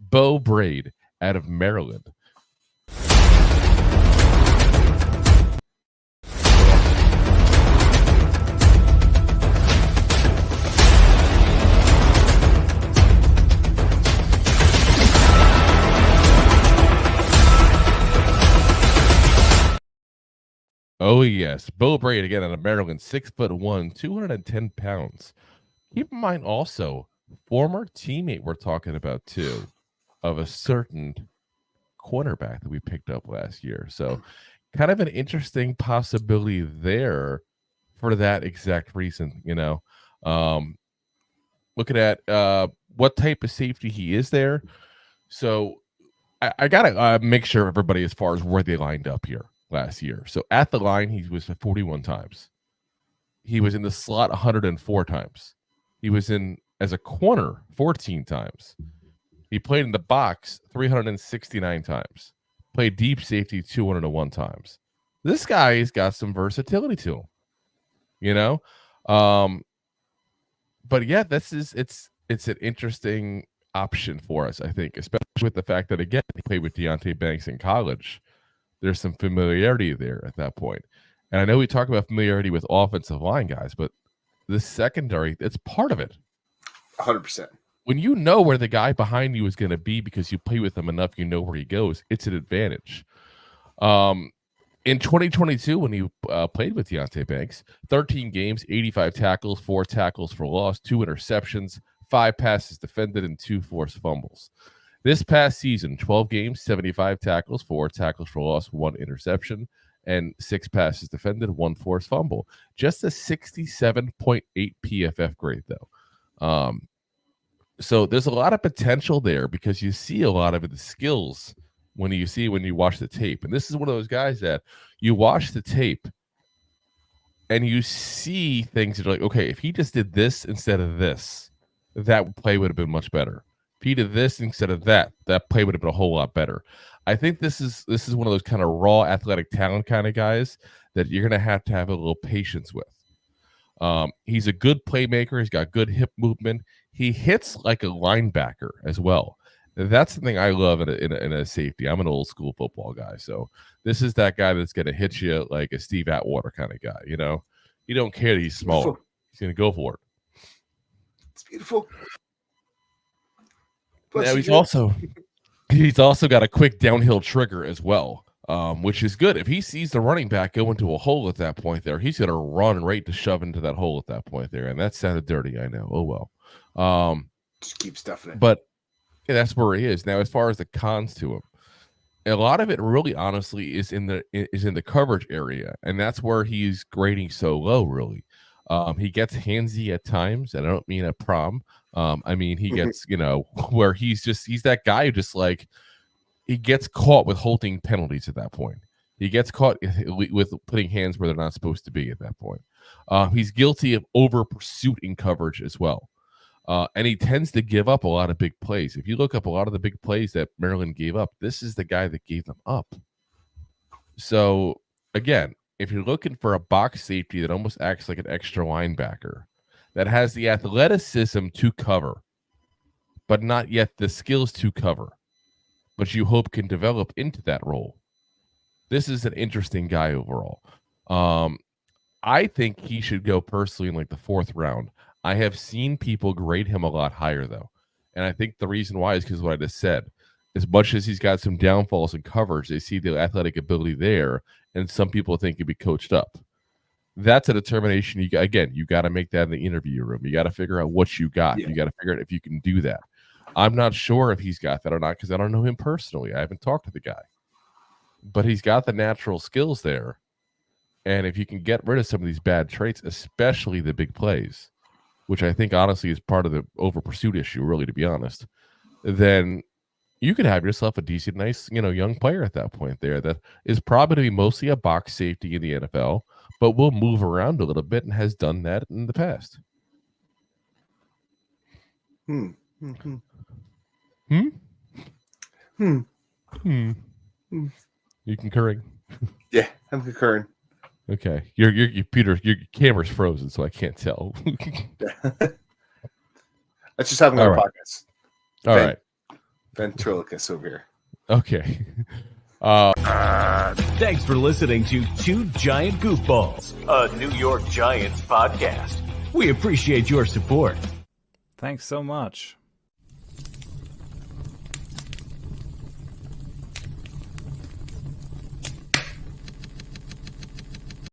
Beau Brade out of Maryland. Oh, yes. Beau Brade, again, out of Maryland, 6'1", 210 pounds. Keep in mind also, former teammate we're talking about, too, of a certain cornerback that we picked up last year. So kind of an interesting possibility there for that exact reason, looking at what type of safety he is there. So I got to make sure everybody as far as where they lined up here last year. So at the line, he was 41 times. He was in the slot 104 times. He was in as a corner 14 times. He played in the box 369 times. Played deep safety 201 times. This guy's got some versatility to him, but yeah, it's an interesting option for us, I think, especially with the fact that, again, he played with Deonte Banks in college. There's some familiarity there at that point. And I know we talk about familiarity with offensive line guys, but the secondary, it's part of it. 100%. When you know where the guy behind you is going to be because you play with him enough, you know where he goes, it's an advantage. In 2022, when he played with Deonte Banks, 13 games, 85 tackles, 4 tackles for loss, 2 interceptions, 5 passes defended, and 2 forced fumbles. This past season, 12 games, 75 tackles, 4 tackles for loss, 1 interception, and 6 passes defended, 1 forced fumble. Just a 67.8 PFF grade, though. So there's a lot of potential there because you see a lot of the skills when you watch the tape. And this is one of those guys that you watch the tape and you see things that are like, okay, if he just did this instead of this, that play would have been much better. If he did this instead of that, that play would have been a whole lot better. I think this is one of those kind of raw athletic talent kind of guys that you're going to have a little patience with. He's a good playmaker. He's got good hip movement. He hits like a linebacker as well. That's the thing I love in a safety. I'm an old school football guy, so this is that guy that's going to hit you like a Steve Atwater kind of guy. You don't care that he's smaller. Beautiful. He's going to go for it. It's beautiful. Now he's also got a quick downhill trigger as well, which is good. If he sees the running back go into a hole at that point there, he's going to run right to shove into that hole at that point there, and that sounded dirty. I know. Oh well. Just keep stuffing it. But yeah, that's where he is now. As far as the cons to him, a lot of it really, honestly, is in the coverage area, and that's where he's grading so low. Really, he gets handsy at times, and I don't mean at prom. I mean he gets where he's that guy who just like he gets caught with holding penalties at that point. He gets caught with putting hands where they're not supposed to be at that point. He's guilty of over pursuit in coverage as well. And he tends to give up a lot of big plays. If you look up a lot of the big plays that Maryland gave up, this is the guy that gave them up. So, again, if you're looking for a box safety that almost acts like an extra linebacker, that has the athleticism to cover, but not yet the skills to cover, but you hope can develop into that role, this is an interesting guy overall. I think he should go personally in like the 4th round. I have seen people grade him a lot higher, though. And I think the reason why is because what I just said. As much as he's got some downfalls in coverage, they see the athletic ability there, and some people think he'd be coached up. That's a determination. You got to make that in the interview room. You got to figure out what you got. Yeah. You got to figure out if you can do that. I'm not sure if he's got that or not because I don't know him personally. I haven't talked to the guy. But he's got the natural skills there. And if you can get rid of some of these bad traits, especially the big plays, which I think honestly is part of the over pursuit issue, really, to be honest, then you could have yourself a decent, nice, young player at that point there that is probably going to be mostly a box safety in the NFL, but will move around a little bit and has done that in the past. You concurring? Yeah, I'm concurring. Okay, your computer, your camera's frozen, so I can't tell. Let's just have another podcast. All right. Ventriloquist over here. Okay. Thanks for listening to Two Giant Goofballs, a New York Giants podcast. We appreciate your support. Thanks so much.